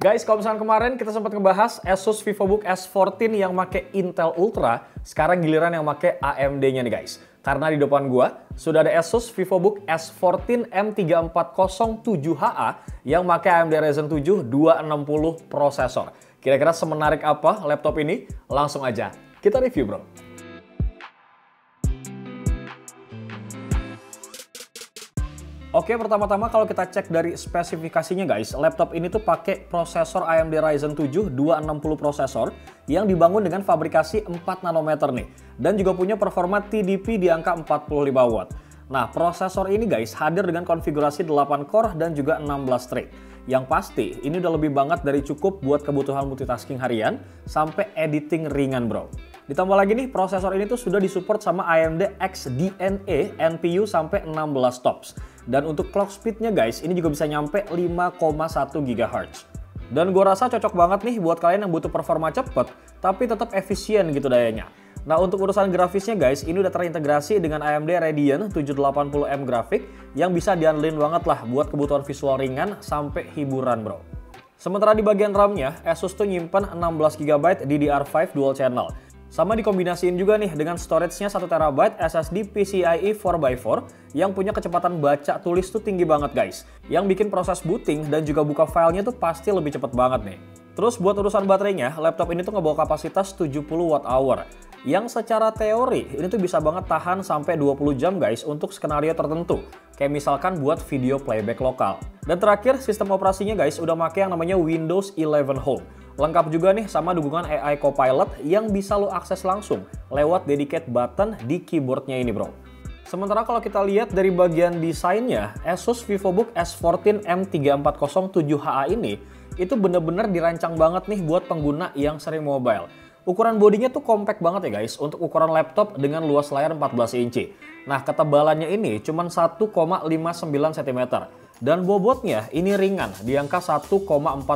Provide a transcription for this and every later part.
Guys, kalau misalkan kemarin kita sempat ngebahas Asus VivoBook S14 yang make Intel Ultra, sekarang giliran yang make AMD-nya nih guys. Karena di depan gua sudah ada Asus VivoBook S14 M3407HA yang make AMD Ryzen 7 260 prosesor. Kira-kira semenarik apa laptop ini? Langsung aja kita review bro. Oke, pertama-tama kalau kita cek dari spesifikasinya guys, laptop ini tuh pakai prosesor AMD Ryzen 7 260 prosesor yang dibangun dengan fabrikasi 4 nanometer nih. Dan juga punya performa TDP di angka 45 watt. Nah, prosesor ini guys hadir dengan konfigurasi 8 core dan juga 16 thread. Yang pasti, ini udah lebih banget dari cukup buat kebutuhan multitasking harian sampai editing ringan bro. Ditambah lagi nih, prosesor ini tuh sudah disupport sama AMD XDNA NPU sampai 16 TOPS. Dan untuk clock speednya guys, ini juga bisa nyampe 5,1 GHz. Dan gue rasa cocok banget nih buat kalian yang butuh performa cepet, tapi tetap efisien gitu dayanya. Nah, untuk urusan grafisnya guys, ini udah terintegrasi dengan AMD Radeon 780M grafik yang bisa diandelin banget lah buat kebutuhan visual ringan sampai hiburan bro. Sementara di bagian RAM-nya, Asus tuh nyimpen 16GB DDR5 dual channel. Sama dikombinasiin juga nih dengan storage-nya 1TB SSD PCIe 4x4 yang punya kecepatan baca tulis tuh tinggi banget guys. Yang bikin proses booting dan juga buka filenya tuh pasti lebih cepet banget nih. Terus buat urusan baterainya, laptop ini tuh ngebawa kapasitas 70 Wh. Yang secara teori ini tuh bisa banget tahan sampai 20 jam guys untuk skenario tertentu. Kayak misalkan buat video playback lokal. Dan terakhir, sistem operasinya guys udah make yang namanya Windows 11 Home. Lengkap juga nih sama dukungan AI Copilot yang bisa lo akses langsung lewat dedicated button di keyboardnya ini bro. Sementara kalau kita lihat dari bagian desainnya, Asus VivoBook S14 M3407HA ini itu bener-bener dirancang banget nih buat pengguna yang sering mobile. Ukuran bodinya tuh compact banget ya guys untuk ukuran laptop dengan luas layar 14 inci. Nah, ketebalannya ini cuma 1,59 cm dan bobotnya ini ringan di angka 1,4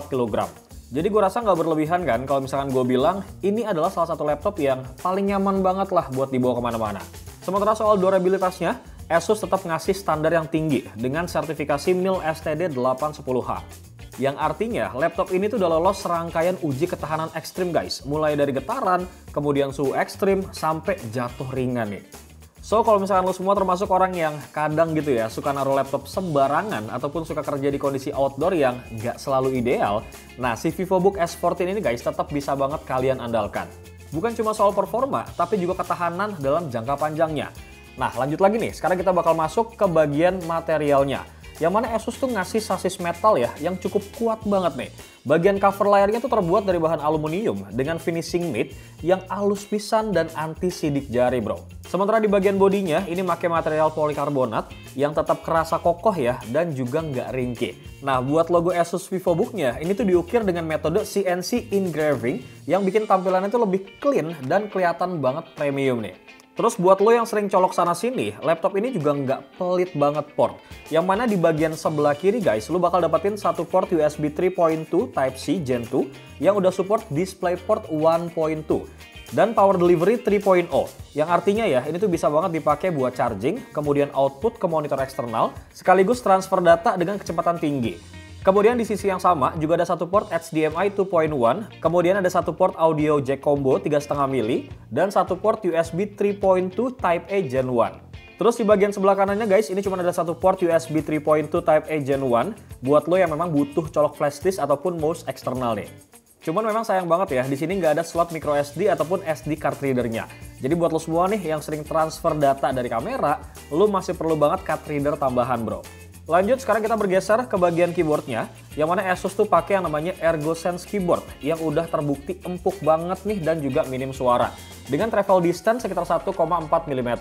kg. Jadi gue rasa nggak berlebihan kan kalau misalkan gue bilang ini adalah salah satu laptop yang paling nyaman banget lah buat dibawa kemana-mana. Sementara soal durabilitasnya, Asus tetap ngasih standar yang tinggi dengan sertifikasi MIL STD 810H. Yang artinya laptop ini tuh udah lolos serangkaian uji ketahanan ekstrim guys. Mulai dari getaran, kemudian suhu ekstrim, sampai jatuh ringan nih. So, kalau misalkan lo semua termasuk orang yang kadang gitu ya, suka naruh laptop sembarangan ataupun suka kerja di kondisi outdoor yang nggak selalu ideal, nah si VivoBook S14 ini guys tetap bisa banget kalian andalkan. Bukan cuma soal performa, tapi juga ketahanan dalam jangka panjangnya. Nah, lanjut lagi nih, sekarang kita bakal masuk ke bagian materialnya. Yang mana Asus tuh ngasih sasis metal ya, yang cukup kuat banget nih. Bagian cover layarnya tuh terbuat dari bahan aluminium dengan finishing matte yang halus pisan dan anti sidik jari bro. Sementara di bagian bodinya ini pakai material polikarbonat yang tetap kerasa kokoh ya dan juga nggak ringkih. Nah, buat logo Asus VivoBook-nya ini tuh diukir dengan metode CNC engraving yang bikin tampilannya tuh lebih clean dan kelihatan banget premium nih. Terus buat lo yang sering colok sana sini, laptop ini juga nggak pelit banget port. Yang mana di bagian sebelah kiri guys, lo bakal dapetin satu port USB 3.2 Type-C Gen 2 yang udah support DisplayPort 1.2 dan Power Delivery 3.0. Yang artinya ya, ini tuh bisa banget dipakai buat charging, kemudian output ke monitor eksternal, sekaligus transfer data dengan kecepatan tinggi. Kemudian di sisi yang sama juga ada satu port HDMI 2.1, kemudian ada satu port audio jack combo 3,5 mili dan satu port USB 3.2 Type-A Gen 1. Terus di bagian sebelah kanannya guys, ini cuma ada satu port USB 3.2 Type-A Gen 1 buat lo yang memang butuh colok flash disk ataupun mouse eksternal nih. Cuman memang sayang banget ya, di sini nggak ada slot micro SD ataupun SD card readernya. Jadi buat lo semua nih yang sering transfer data dari kamera, lo masih perlu banget card reader tambahan bro. Lanjut, sekarang kita bergeser ke bagian keyboardnya, yang mana Asus tuh pakai yang namanya ErgoSense keyboard yang udah terbukti empuk banget nih dan juga minim suara dengan travel distance sekitar 1,4 mm.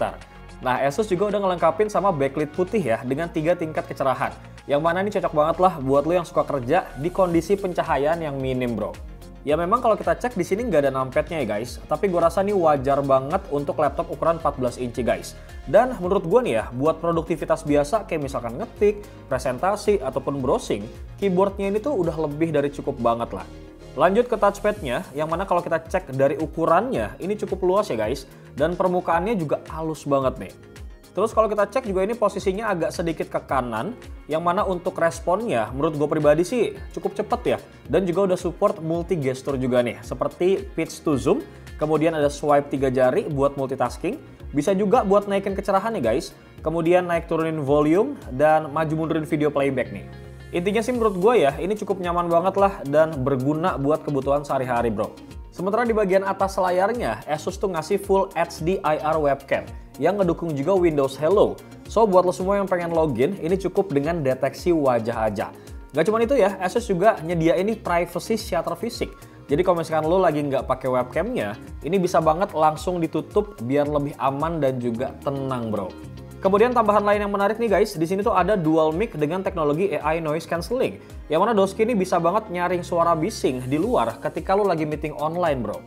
Nah, Asus juga udah ngelengkapin sama backlit putih ya dengan 3 tingkat kecerahan, yang mana ini cocok banget lah buat lo yang suka kerja di kondisi pencahayaan yang minim bro. Ya memang kalau kita cek di sini nggak ada numpadnya ya guys, tapi gue rasa ini wajar banget untuk laptop ukuran 14 inci guys. Dan menurut gue nih ya, buat produktivitas biasa kayak misalkan ngetik, presentasi, ataupun browsing, keyboardnya ini tuh udah lebih dari cukup banget lah. Lanjut ke touchpadnya, yang mana kalau kita cek dari ukurannya, ini cukup luas ya guys, dan permukaannya juga halus banget nih. Terus kalau kita cek juga ini posisinya agak sedikit ke kanan, yang mana untuk responnya menurut gue pribadi sih cukup cepet ya. Dan juga udah support multi gesture juga nih, seperti pitch to zoom, kemudian ada swipe 3 jari buat multitasking, bisa juga buat naikin kecerahan nih guys, kemudian naik turunin volume, dan maju mundurin video playback nih. Intinya sih menurut gue ya, ini cukup nyaman banget lah dan berguna buat kebutuhan sehari-hari bro. Sementara di bagian atas layarnya, Asus tuh ngasih Full HD IR webcam yang ngedukung juga Windows Hello. So buat lo semua yang pengen login, ini cukup dengan deteksi wajah aja. Gak cuma itu ya, Asus juga nyediain ini privacy shutter fisik. Jadi kalau misalkan lo lagi nggak pakai webcamnya, ini bisa banget langsung ditutup biar lebih aman dan juga tenang bro. Kemudian tambahan lain yang menarik nih guys, di sini tuh ada dual mic dengan teknologi AI noise cancelling. Yang mana Doski ini bisa banget nyaring suara bising di luar ketika lo lagi meeting online bro.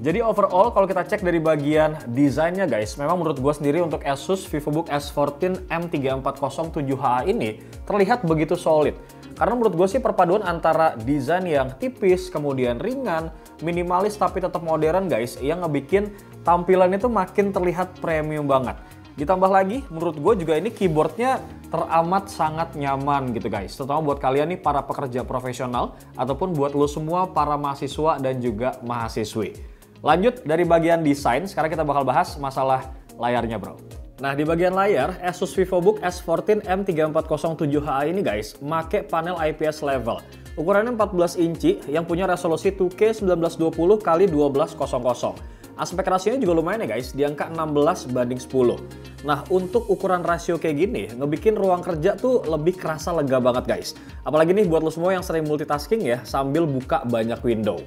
Jadi overall kalau kita cek dari bagian desainnya guys, memang menurut gue sendiri untuk Asus VivoBook S14 M3407HA ini terlihat begitu solid. Karena menurut gue sih perpaduan antara desain yang tipis, kemudian ringan, minimalis tapi tetap modern guys, yang ngebikin tampilannya tuh makin terlihat premium banget. Ditambah lagi, menurut gue juga ini keyboardnya teramat sangat nyaman gitu guys. Terutama buat kalian nih para pekerja profesional, ataupun buat lo semua para mahasiswa dan juga mahasiswi. Lanjut dari bagian desain, sekarang kita bakal bahas masalah layarnya bro. Nah di bagian layar, Asus VivoBook S14 M3407HA ini guys, make panel IPS level. Ukurannya 14 inci yang punya resolusi 2K 1920x1200. Aspek rasionya juga lumayan ya guys, di angka 16:10. Nah untuk ukuran rasio kayak gini, ngebikin ruang kerja tuh lebih kerasa lega banget guys. Apalagi nih buat lo semua yang sering multitasking ya, sambil buka banyak window.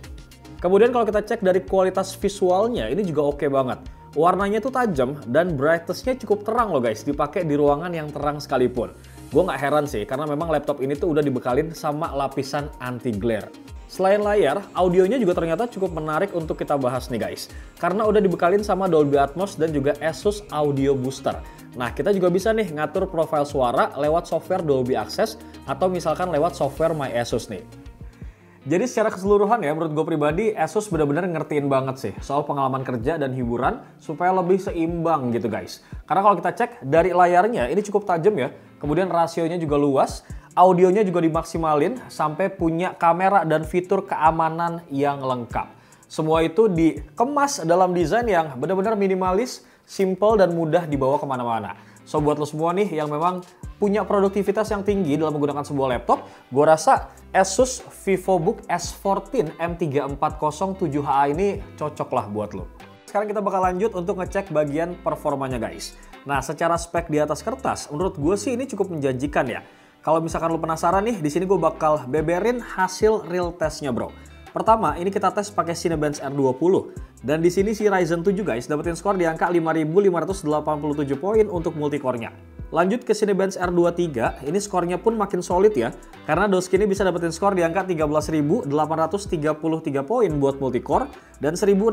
Kemudian kalau kita cek dari kualitas visualnya, ini juga oke banget. Warnanya tuh tajam dan brightness-nya cukup terang loh guys, dipakai di ruangan yang terang sekalipun. Gue nggak heran sih, karena memang laptop ini tuh udah dibekalin sama lapisan anti glare. Selain layar, audionya juga ternyata cukup menarik untuk kita bahas nih guys. Karena udah dibekalin sama Dolby Atmos dan juga Asus Audio Booster. Nah kita juga bisa nih ngatur profil suara lewat software Dolby Access atau misalkan lewat software My Asus nih. Jadi secara keseluruhan ya, menurut gue pribadi Asus benar-benar ngertiin banget sih soal pengalaman kerja dan hiburan supaya lebih seimbang gitu guys. Karena kalau kita cek dari layarnya ini cukup tajam ya, kemudian rasionya juga luas, audionya juga dimaksimalin sampai punya kamera dan fitur keamanan yang lengkap. Semua itu dikemas dalam desain yang benar-benar minimalis, simple dan mudah dibawa kemana-mana. So buat lo semua nih yang memang punya produktivitas yang tinggi dalam menggunakan sebuah laptop, gue rasa Asus VivoBook S14 M3407HA ini cocok lah buat lo. Sekarang kita bakal lanjut untuk ngecek bagian performanya guys. Nah secara spek di atas kertas, menurut gue sih ini cukup menjanjikan ya. Kalau misalkan lo penasaran nih, di sini gue bakal beberin hasil real testnya bro. Pertama, ini kita tes pakai Cinebench R20 dan di sini si Ryzen 7 guys dapetin skor di angka 5587 poin untuk multicore-nya. Lanjut ke Cinebench R23, ini skornya pun makin solid ya, karena Doski ini bisa dapetin skor di angka 13.833 poin buat multicore dan 1.605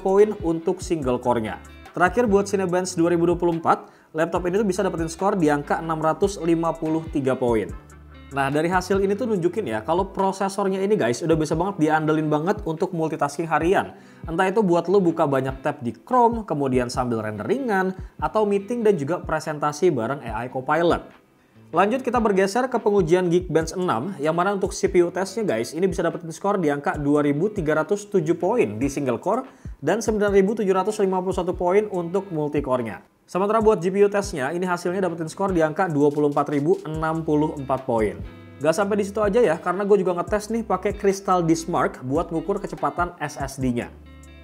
poin untuk single core-nya. Terakhir buat Cinebench 2024, laptop ini tuh bisa dapetin skor di angka 653 poin. Nah dari hasil ini tuh nunjukin ya kalau prosesornya ini guys udah bisa banget diandelin banget untuk multitasking harian. Entah itu buat lo buka banyak tab di Chrome, kemudian sambil renderingan, atau meeting dan juga presentasi bareng AI Copilot. Lanjut kita bergeser ke pengujian Geekbench 6 yang mana untuk CPU testnya guys ini bisa dapetin skor di angka 2307 poin di single core dan 9751 poin untuk multicore-nya. Sementara buat GPU testnya, ini hasilnya dapetin skor di angka 24.064 poin. Gak sampai di situ aja ya, karena gue juga ngetes nih pakai Crystal Diskmark buat ngukur kecepatan SSD-nya.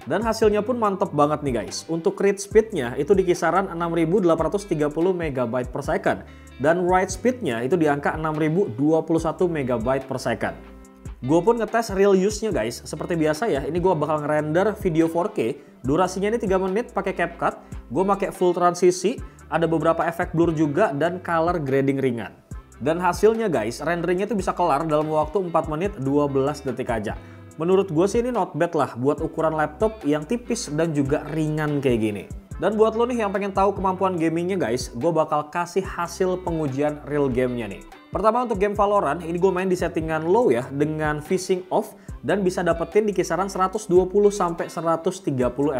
Dan hasilnya pun mantep banget nih guys. Untuk read speed-nya itu di kisaran 6.830 MB per second. Dan write speed-nya itu di angka 6.021 MB per second. Gue pun ngetes real use-nya guys. Seperti biasa ya, ini gue bakal ngerender video 4K. Durasinya ini 3 menit pakai CapCut. Gue pakai full transisi, ada beberapa efek blur juga dan color grading ringan. Dan hasilnya guys, renderingnya itu bisa kelar dalam waktu 4 menit 12 detik aja. Menurut gue sih ini not bad lah buat ukuran laptop yang tipis dan juga ringan kayak gini. Dan buat lo nih yang pengen tahu kemampuan gamingnya guys, gue bakal kasih hasil pengujian real gamenya nih. Pertama untuk game Valorant, ini gue main di settingan low ya dengan VSync off dan bisa dapetin di kisaran 120 sampai 130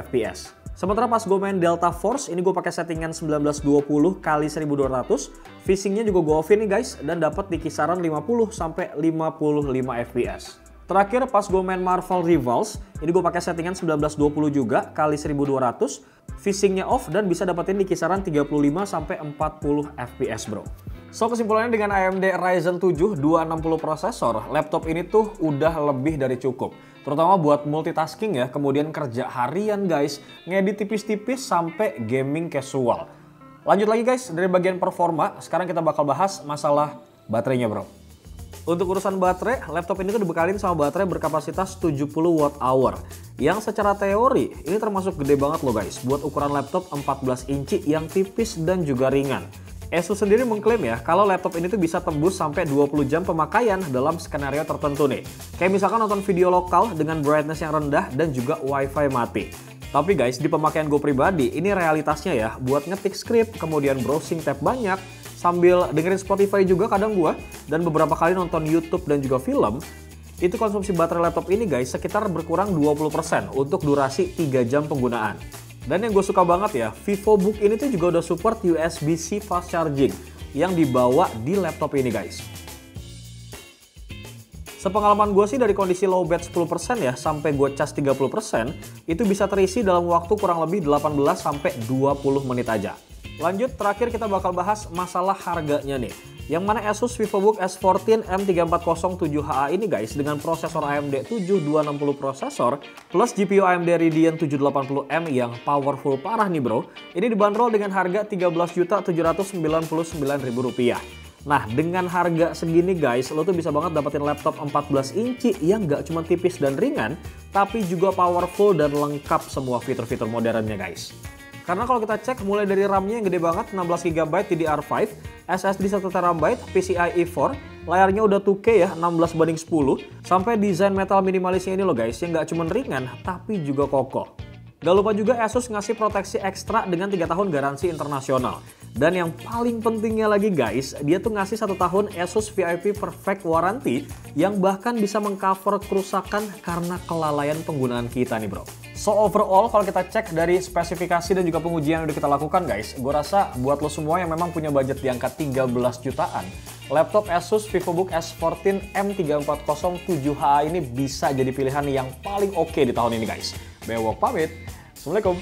fps. Sementara pas gue main Delta Force, ini gue pakai settingan 1920 x 1200. Phasingnya juga gue offin nih guys, dan dapat di kisaran 50 sampai 55 fps. Terakhir pas gue main Marvel Rivals, ini gue pakai settingan 1920 juga x 1200. Phasingnya off dan bisa dapetin di kisaran 35 sampai 40 fps bro. So kesimpulannya dengan AMD Ryzen 7 260 prosesor, laptop ini tuh udah lebih dari cukup. Terutama buat multitasking ya, kemudian kerja harian guys, ngedit tipis-tipis sampai gaming casual. Lanjut lagi guys, dari bagian performa, sekarang kita bakal bahas masalah baterainya bro. Untuk urusan baterai, laptop ini tuh dibekalin sama baterai berkapasitas 70 Wh. Yang secara teori, ini termasuk gede banget loh guys, buat ukuran laptop 14 inci yang tipis dan juga ringan. Asus sendiri mengklaim ya, kalau laptop ini tuh bisa tembus sampai 20 jam pemakaian dalam skenario tertentu nih. Kayak misalkan nonton video lokal dengan brightness yang rendah dan juga wifi mati. Tapi guys, di pemakaian gue pribadi, ini realitasnya ya, buat ngetik script, kemudian browsing tab banyak, sambil dengerin Spotify juga kadang gue, dan beberapa kali nonton YouTube dan juga film, itu konsumsi baterai laptop ini guys sekitar berkurang 20% untuk durasi 3 jam penggunaan. Dan yang gue suka banget ya, VivoBook ini tuh juga udah support USB-C fast charging yang dibawa di laptop ini guys. Sepengalaman gue sih dari kondisi low bat 10% ya sampai gue cas 30%, itu bisa terisi dalam waktu kurang lebih 18 sampai 20 menit aja. Lanjut, terakhir kita bakal bahas masalah harganya nih. Yang mana Asus VivoBook S14 M3407HA ini guys dengan prosesor AMD 7260 prosesor plus GPU AMD Radeon 780M yang powerful parah nih bro. Ini dibanderol dengan harga Rp13.799.000. Nah, dengan harga segini guys, lo tuh bisa banget dapetin laptop 14 inci yang gak cuma tipis dan ringan, tapi juga powerful dan lengkap semua fitur-fitur modernnya guys. Karena kalau kita cek mulai dari RAM-nya yang gede banget 16GB DDR5, SSD 1TB, PCIe 4, layarnya udah 2K ya 16:10, sampai desain metal minimalisnya ini loh guys yang gak cuma ringan tapi juga kokoh. Gak lupa juga Asus ngasih proteksi ekstra dengan 3 tahun garansi internasional. Dan yang paling pentingnya lagi guys, dia tuh ngasih 1 tahun Asus VIP Perfect Warranty yang bahkan bisa mengcover kerusakan karena kelalaian penggunaan kita nih bro. So overall kalau kita cek dari spesifikasi dan juga pengujian yang udah kita lakukan guys, gue rasa buat lo semua yang memang punya budget di angka 13 jutaan, laptop Asus VivoBook S14 M3407HA ini bisa jadi pilihan yang paling oke di tahun ini guys. Bewok pamit, Assalamualaikum.